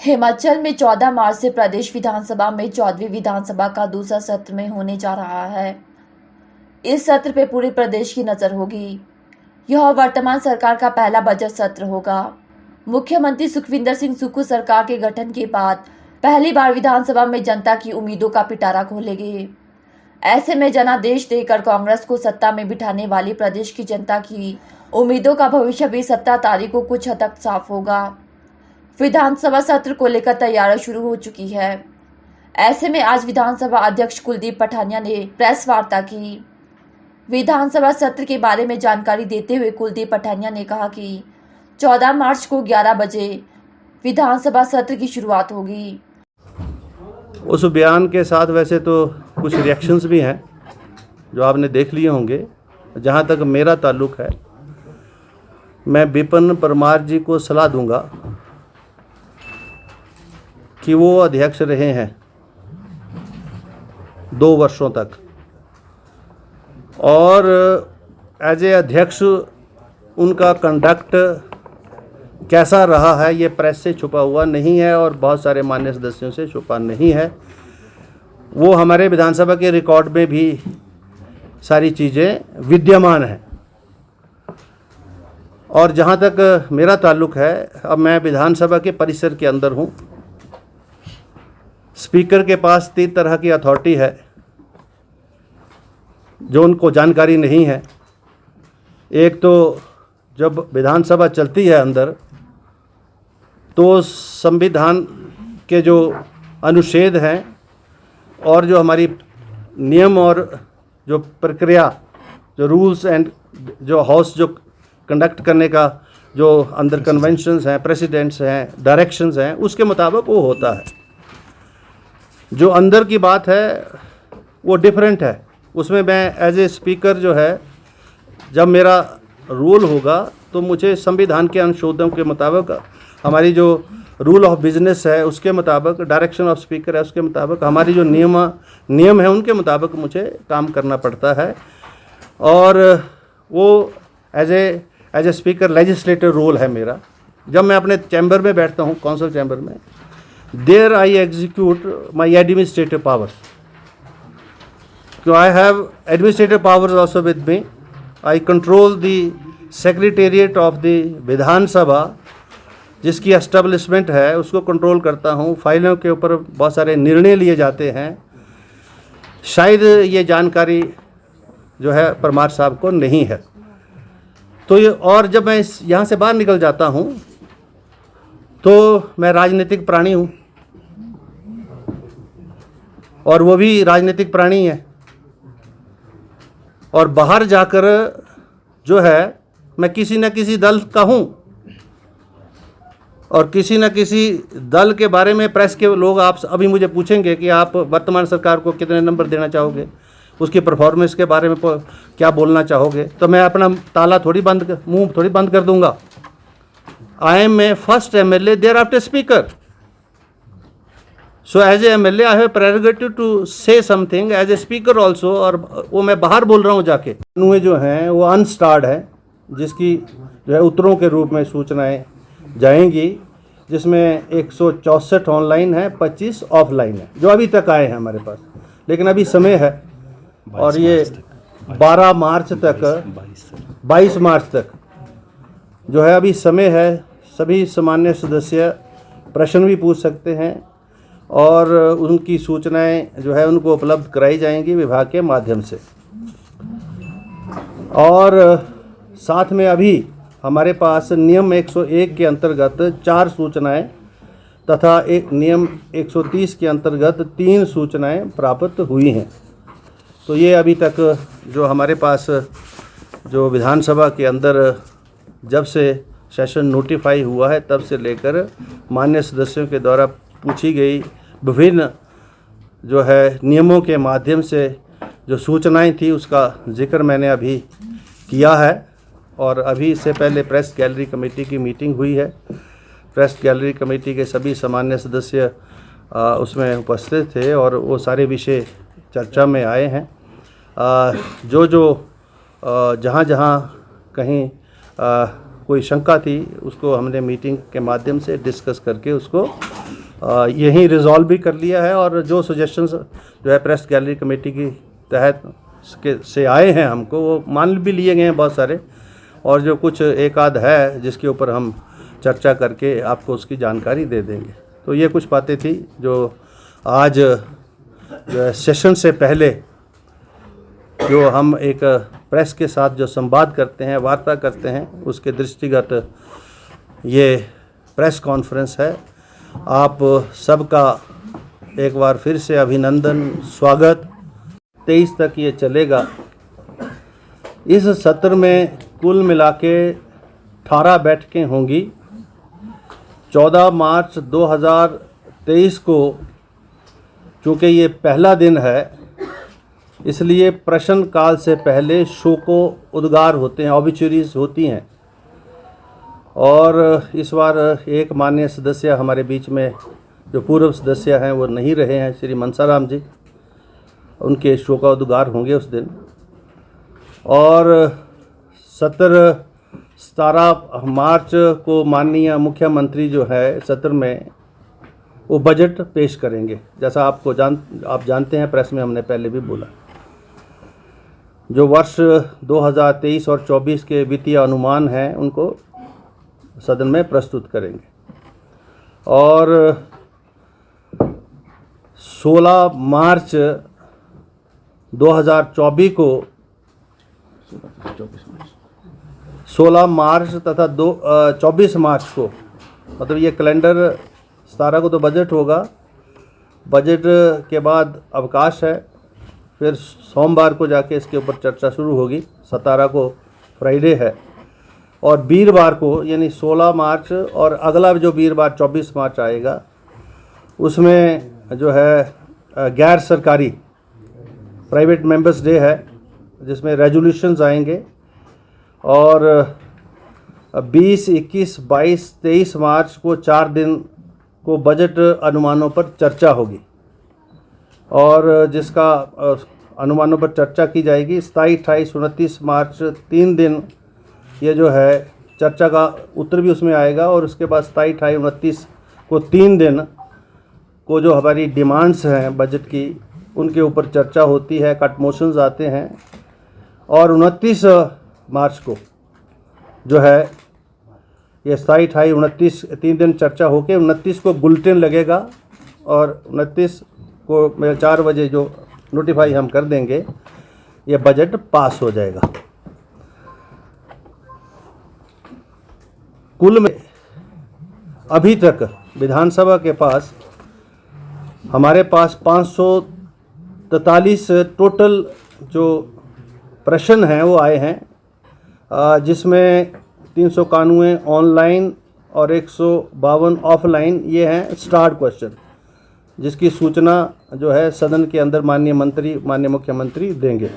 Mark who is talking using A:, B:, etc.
A: हिमाचल में 14 मार्च से प्रदेश विधानसभा में 14वीं विधानसभा का दूसरा सत्र में होने जा रहा है। इस सत्र पे पूरे प्रदेश की नजर होगी। यह वर्तमान सरकार का पहला बजट सत्र होगा। मुख्यमंत्री सुखविंदर सिंह सुक्खू सरकार के गठन के बाद पहली बार विधानसभा में जनता की उम्मीदों का पिटारा खोलेंगे। ऐसे में जनादेश देकर कांग्रेस को सत्ता में बिठाने वाली प्रदेश की जनता की उम्मीदों का भविष्य भी 17 तारीख को कुछ हद तक साफ होगा। विधानसभा सत्र को लेकर तैयारी शुरू हो चुकी है। ऐसे में आज विधानसभा अध्यक्ष कुलदीप पठानिया ने प्रेस वार्ता की। विधानसभा सत्र के बारे में जानकारी देते हुए कुलदीप पठानिया ने कहा कि 14 मार्च को 11 बजे विधानसभा सत्र की शुरुआत होगी।
B: उस बयान के साथ वैसे तो कुछ रिएक्शंस भी हैं जो आपने देख लिए होंगे। जहाँ तक मेरा ताल्लुक़ है, मैं विपिन परमार जी को सलाह दूंगा कि वो अध्यक्ष रहे हैं 2 वर्षों तक, और एज ए अध्यक्ष उनका कंडक्ट कैसा रहा है ये प्रेस से छुपा हुआ नहीं है और बहुत सारे मान्य सदस्यों से छुपा नहीं है। वो हमारे विधानसभा के रिकॉर्ड में भी सारी चीज़ें विद्यमान हैं। और जहाँ तक मेरा ताल्लुक़ है, अब मैं विधानसभा के परिसर के अंदर हूँ। स्पीकर के पास 3 तरह की अथॉरिटी है जो उनको जानकारी नहीं है। एक तो जब विधानसभा चलती है अंदर, तो संविधान के जो अनुच्छेद हैं और जो हमारी नियम और जो प्रक्रिया, जो रूल्स एंड जो हाउस जो कंडक्ट करने का जो अंदर कन्वेंशंस हैं, प्रेसिडेंट्स हैं, डायरेक्शंस हैं, उसके मुताबिक वो होता है। जो अंदर की बात है वो डिफरेंट है। उसमें मैं एज ए स्पीकर जो है, जब मेरा रोल होगा तो मुझे संविधान के अनुच्छेदों के मुताबिक, हमारी जो रूल ऑफ बिजनेस है उसके मुताबिक, डायरेक्शन ऑफ स्पीकर है उसके मुताबिक, हमारी जो नियम है उनके मुताबिक मुझे काम करना पड़ता है। और वो as a speaker legislative role है मेरा। जब मैं अपने चैम्बर में बैठता हूँ, काउंसिल चैम्बर में, there I execute my administrative powers. So I have administrative powers also with me. I control the secretariat of the Vidhan Sabha, जिसकी एस्टेब्लिशमेंट है उसको कंट्रोल करता हूँ। फाइलों के ऊपर बहुत सारे निर्णय लिए जाते हैं। शायद ये जानकारी जो है परमार साहब को नहीं है। तो ये, और जब मैं यहाँ से बाहर निकल जाता हूँ तो मैं राजनीतिक प्राणी हूँ और वो भी राजनीतिक प्राणी है। और बाहर जाकर जो है मैं किसी न किसी दल का हूँ और किसी न किसी दल के बारे में प्रेस के लोग आप अभी मुझे पूछेंगे कि आप वर्तमान सरकार को कितने नंबर देना चाहोगे, उसकी परफॉर्मेंस के बारे में क्या बोलना चाहोगे, तो मैं अपना ताला मुंह थोड़ी बंद कर दूंगा। I am a first MLA, thereafter speaker. So as a MLA I have prerogative to say something as a speaker also. और वो मैं बाहर बोल रहा हूँ जाके। कानून जो हैं वो अनस्टार्ड है, जिसकी जो है उत्तरों के रूप में सूचनाएं जाएंगी, जिसमें 164 ऑनलाइन है, 25 ऑफलाइन है, जो अभी तक आए हैं हमारे पास। लेकिन अभी समय है और ये 22 मार्च तक जो है अभी समय है। सभी सामान्य सदस्य प्रश्न भी पूछ सकते हैं और उनकी सूचनाएं जो है उनको उपलब्ध कराई जाएंगी विभाग के माध्यम से। और साथ में अभी हमारे पास नियम 101 के अंतर्गत 4 सूचनाएं तथा एक नियम 130 के अंतर्गत 3 सूचनाएं प्राप्त हुई हैं। तो ये अभी तक जो हमारे पास जो विधानसभा के अंदर जब से सेशन नोटिफाई हुआ है तब से लेकर मान्य सदस्यों के द्वारा पूछी गई विभिन्न जो है नियमों के माध्यम से जो सूचनाएं थी उसका जिक्र मैंने अभी किया है। और अभी इससे पहले प्रेस गैलरी कमेटी की मीटिंग हुई है। प्रेस गैलरी कमेटी के सभी सामान्य सदस्य उसमें उपस्थित थे और वो सारे विषय चर्चा में आए हैं। जहाँ कहीं कोई शंका थी उसको हमने मीटिंग के माध्यम से डिस्कस करके उसको यहीं रिजॉल्व भी कर लिया है, और जो सजेशंस जो है प्रेस गैलरी कमेटी की तहत से आए हैं हमको, वो मान भी लिए गए हैं बहुत सारे, और जो कुछ एक आध है जिसके ऊपर हम चर्चा करके आपको उसकी जानकारी दे देंगे। तो ये कुछ बातें थी जो आज जो है सेशन से पहले जो हम एक प्रेस के साथ जो संवाद करते हैं, वार्ता करते हैं, उसके दृष्टिगत ये प्रेस कॉन्फ्रेंस है। आप सबका एक बार फिर से अभिनंदन, स्वागत। 23 तक ये चलेगा। इस सत्र में कुल मिला के 18 बैठकें होंगी। 14 मार्च 2023 को चूँकि ये पहला दिन है, इसलिए प्रश्न काल से पहले शोको उद्गार होते हैं, ऑबिचुरीज होती हैं। और इस बार एक माननीय सदस्य हमारे बीच में जो पूर्व सदस्य हैं वो नहीं रहे हैं, श्री मनसाराम जी, उनके शोका उद्गार होंगे उस दिन। और 17 मार्च को माननीय मुख्यमंत्री जो है सत्र में वो बजट पेश करेंगे। जैसा आप जानते हैं, प्रेस में हमने पहले भी बोला, जो वर्ष 2023 और 24 के वित्तीय अनुमान हैं उनको सदन में प्रस्तुत करेंगे। और 16 मार्च 2024 को 16 मार्च तथा 24 मार्च को, मतलब ये कैलेंडर 17 को तो बजट होगा, बजट के बाद अवकाश है, फिर सोमवार को जाके इसके ऊपर चर्चा शुरू होगी। 17 को फ्राइडे है, और वीरवार को यानी 16 मार्च और अगला जो वीरवार 24 मार्च आएगा, उसमें जो है गैर सरकारी प्राइवेट मेंबर्स डे है, जिसमें रेजोल्यूशंस आएंगे। और 20, 21, 22, 23 मार्च को 4 दिन को बजट अनुमानों पर चर्चा होगी, और जिसका अनुमानों पर चर्चा की जाएगी। 27, 28, 29 मार्च 3 दिन ये जो है चर्चा का उत्तर भी उसमें आएगा। और उसके बाद 27, 28, 29 को 3 दिन को जो हमारी डिमांड्स हैं बजट की, उनके ऊपर चर्चा होती है, कट मोशंस आते हैं। और 29 मार्च को जो है ये 27, 28, 29 3 दिन चर्चा होके 29 को बुलेटिन लगेगा, और 29 को 4 बजे जो नोटिफाई हम कर देंगे, ये बजट पास हो जाएगा। कुल में अभी तक विधानसभा के पास हमारे पास 543 टोटल जो प्रश्न हैं वो आए हैं, जिसमें 391 ऑनलाइन और 152 ऑफलाइन ये हैं स्टार्ट क्वेश्चन, जिसकी सूचना जो है सदन के अंदर माननीय मुख्यमंत्री देंगे।